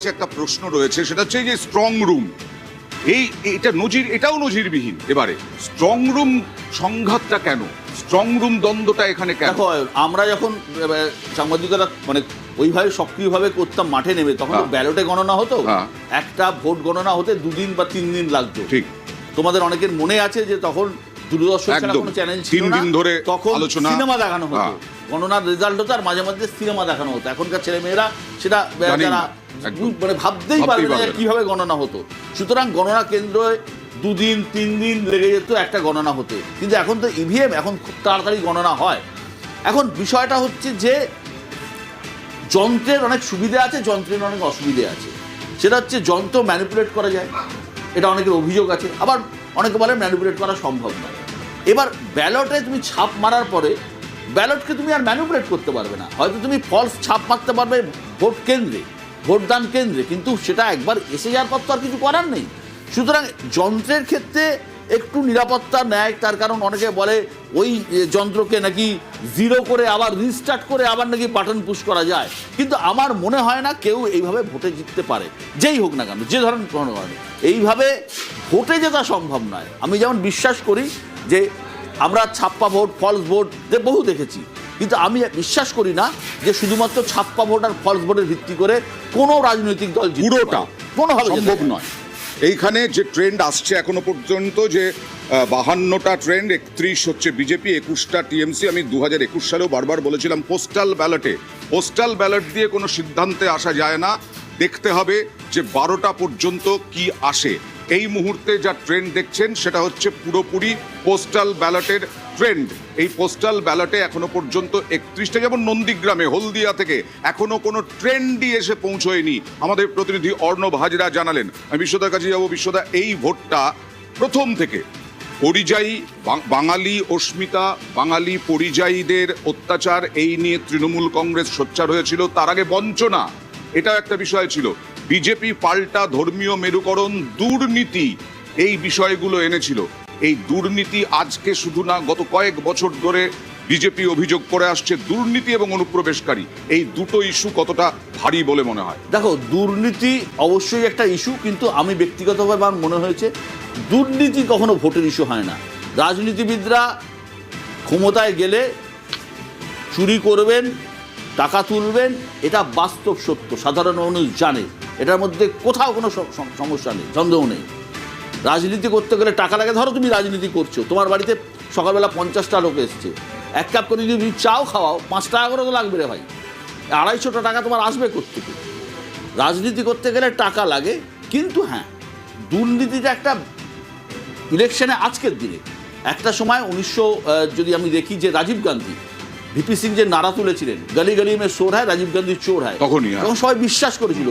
একটা প্রশ্ন রয়েছে, সেটা হচ্ছে যে স্ট্রং রুম, এটাও নজিরবিহীন। এবারে স্ট্রং রুম সংঘাতটা কেন, স্ট্রং রুম দ্বন্দ্বটা এখানে কেন? দেখো, আমরা যখন সাংবাদিকতা মানে ওইভাবে সক্রিয়ভাবে করতাম মাঠে নেমে, তখন ব্যালটে গণনা হতো। একটা ভোট গণনা হতে 2 দিন বা 3 দিন লাগতো। ঠিক, তোমাদের অনেকের মনে আছে যে তখন দূরদর্শন ছাড়া কোনো চ্যানেল ছিল না, 3 দিন ধরে তখন সিনেমা দেখানো হতো, গণনার রেজাল্ট হতো, আর মাঝে মাঝে সিনেমা দেখানো হতো। এখনকার ছেলেমেয়েরা সেটা যারা মানে ভাবতেই পারবে না কিভাবে গণনা হতো। সুতরাং গণনা কেন্দ্রে 2 দিন 3 দিন লেগে যেত একটা গণনা হতে। কিন্তু এখন তো ইভিএম, এখন খুব তাড়াতাড়ি গণনা হয়। এখন বিষয়টা হচ্ছে যে যন্ত্রের অনেক সুবিধা আছে, যন্ত্রের অনেক অসুবিধে আছে। সেটা হচ্ছে যন্ত্র ম্যানিপুলেট করা যায়, এটা অনেকের অভিযোগ আছে, আবার অনেকে বলে ম্যানিপুলেট করা সম্ভব নয়। এবার ব্যালটে তুমি ছাপ মারার পরে ব্যালটকে তুমি আর ম্যানিপুলেট করতে পারবে না। হয়তো তুমি ফলস ছাপ মারতে পারবে ভোট কেন্দ্রে, ভোটদান কেন্দ্রে, কিন্তু সেটা একবার এসে যাওয়ার পর তো আর কিছু করার নেই। সুতরাং যন্ত্রের ক্ষেত্রে একটু নিরাপত্তা নেয়, তার কারণ অনেকে বলে ওই যন্ত্রকে নাকি জিরো করে আবার রিস্টার্ট করে আবার নাকি বাটন পুশ করা যায়। কিন্তু আমার মনে হয় না কেউ এইভাবে ভোটে জিততে পারে, যেই হোক না কেন, যে ধরনের কোনো কারণে এইভাবে ভোটে জেতা সম্ভব নয়। আমি যেমন বিশ্বাস করি যে আমরা ছাপ্পা ভোট, ফলস ভোট বহু দেখেছি, কিন্তু আমি বিশ্বাস করি না যে শুধুমাত্র ছাপ্পা ভোট আর ফলস ভোটের ভিত্তি করে কোনো রাজনৈতিক দল পুরোটা কোনোভাবে সম্ভব নয়। এইখানে যে ট্রেন্ড আসছে এখনো পর্যন্ত, যে 52টা ট্রেন্ড, 31 হচ্ছে বিজেপি, 21টা টিএমসি। আমি 2021 সালেও বারবার বলেছিলাম পোস্টাল ব্যালট দিয়ে কোনো সিদ্ধান্তে আসা যায় না, দেখতে হবে যে 12টা পর্যন্ত কি আসে। এই মুহূর্তে যা ট্রেন্ড দেখছেন সেটা হচ্ছে পুরোপুরি পোস্টাল ব্যালটের ট্রেন্ড। এই পোস্টাল ব্যালটে এখনো পর্যন্ত 31টা, যেমন নন্দীগ্রামে হলদিয়া থেকে এখনো কোনো ট্রেন্ডই এসে পৌঁছয়নি। আমাদের প্রতিনিধি অর্ণব হাজরা জানালেন। আমি বিশ্বদার কাছে যাবো। বিশ্বদা, এই ভোটটা প্রথম থেকে পরিযায়ী বাঙালি অস্মিতা, বাঙালি পরিযায়ীদের অত্যাচার, এই নিয়ে তৃণমূল কংগ্রেস সোচ্চার হয়েছিল। তার আগে বঞ্চনা, এটাও একটা বিষয় ছিল। বিজেপি পাল্টা ধর্মীয় মেরুকরণ, দুর্নীতি, এই বিষয়গুলো এনেছিল। এই দুর্নীতি আজকে শুধু না, গত কয়েক বছর ধরে বিজেপি অভিযোগ করে আসছে দুর্নীতি এবং অনুপ্রবেশকারী। এই দুটো ইস্যু কতটা ভারী বলে মনে হয়? দেখো, দুর্নীতি অবশ্যই একটা ইস্যু, কিন্তু আমি ব্যক্তিগতভাবে আমার মনে হয়েছে দুর্নীতি কখনো ভোটের ইস্যু হয় না। রাজনীতিবিদরা ক্ষমতায় গেলে চুরি করবেন, টাকা তুলবেন, এটা বাস্তব সত্য, সাধারণ মানুষ জানে। এটার মধ্যে কোথাও কোনো সমস্যা নেই, সন্দেহ নেই। রাজনীতি করতে গেলে টাকা লাগে। ধরো তুমি রাজনীতি করছো, তোমার বাড়িতে সকালবেলা 50টা লোক এসছে, 1 কাপ করে যদি তুমি চাও খাওয়াও, 5 টাকা করে তো লাগবে রে ভাই। 250 টাকা তোমার আসবে কোত্থেকে? রাজনীতি করতে গেলে টাকা লাগে। কিন্তু হ্যাঁ, দুর্নীতিটা একটা ইলেকশনে, আজকের দিনে একটা সময় যদি আমি দেখি যে রাজীব গান্ধী, ভিপি সিং যে নারা তুলেছিলেন, গলি গলি মে চোর হয়, রাজীব গান্ধী চোর হয়, তখন সবাই বিশ্বাস করেছিল।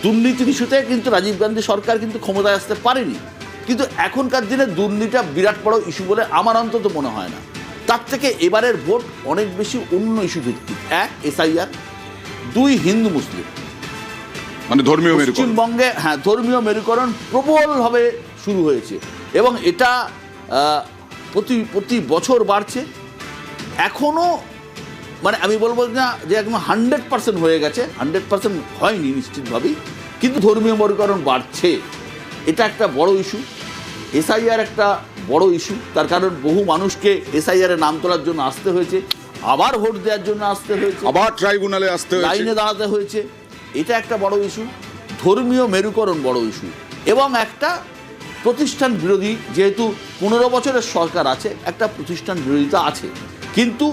দুর্নীতির ইস্যুতে কিন্তু রাজীব গান্ধী সরকার কিন্তু ক্ষমতায় আসতে পারেনি। কিন্তু এখনকার দিনে দুর্নীতিটা বিরাট বড় ইস্যু বলে আমার অন্তত মনে হয় না। তার থেকে এবারের ভোট অনেক বেশি অন্য ইস্যু ভিত্তিক। 1, এসআইআর, 2, হিন্দু মুসলিম, মানে ধর্মীয় মেরুকরণ। পশ্চিমবঙ্গে হ্যাঁ, ধর্মীয় মেরুকরণ প্রবলভাবে শুরু হয়েছে এবং এটা প্রতি বছর বাড়ছে। এখনো মানে আমি বলবো না যে একদম 100% হয়ে গেছে, 100% হয়নি নিশ্চিতভাবেই, কিন্তু ধর্মীয় মেরুকরণ বাড়ছে। এটা একটা বড় ইস্যু। এসআইআর একটা বড় ইস্যু, তার কারণ বহু মানুষকে এসআইআর এ নাম তোলার জন্য আসতে হয়েছে, আবার ভোট দেওয়ার জন্য আসতে হয়েছে, আবার ট্রাইব্যুনালে আসতে হয়েছে, লাইনে দাঁড়াতে হয়েছে। এটা একটা বড় ইস্যু, ধর্মীয় মেরুকরণ বড় ইস্যু। এবং একটা প্রতিষ্ঠান বিরোধী, যেহেতু 15 বছরের সরকার আছে, একটা প্রতিষ্ঠান বিরোধিতা আছে। কিন্তু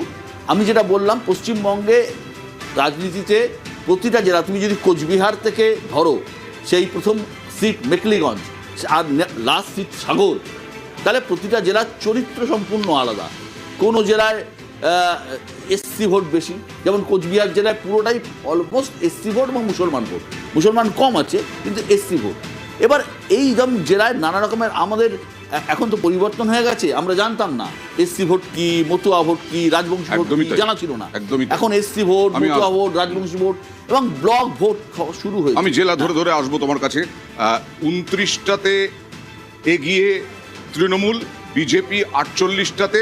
আমি যেটা বললাম, পশ্চিমবঙ্গে রাজনীতিতে প্রতিটা জেলা, তুমি যদি কোচবিহার থেকে ধরো, সেই প্রথম সিট মেকলিগঞ্জ আর লাস্ট সিট সাগর, তাহলে প্রতিটা জেলার চরিত্র সম্পূর্ণ আলাদা। কোনো জেলায় এসসি ভোট বেশি, যেমন কোচবিহার জেলায় পুরোটাই অলমোস্ট এসসি ভোট এবং মুসলমান ভোট, মুসলমান কম আছে কিন্তু এসসি ভোট। এবার এই জেলায় নানা রকমের, আমাদের এখন তো পরিবর্তন হয়ে গেছে, আমরা জানতাম না এসসি ভোট কি, মতুয়া ভোট কি, রাজবংশী ভোট কি, জানা ছিল না। এখন SC vote, Matua vote, Rajbanshi vote এবং ব্লক ভোট শুরু হয়েছে। আমি জেলা ধরে ধরে আসবো তোমার কাছে। 29টাতে এগিয়ে তৃণমূল, বিজেপি 48টাতে,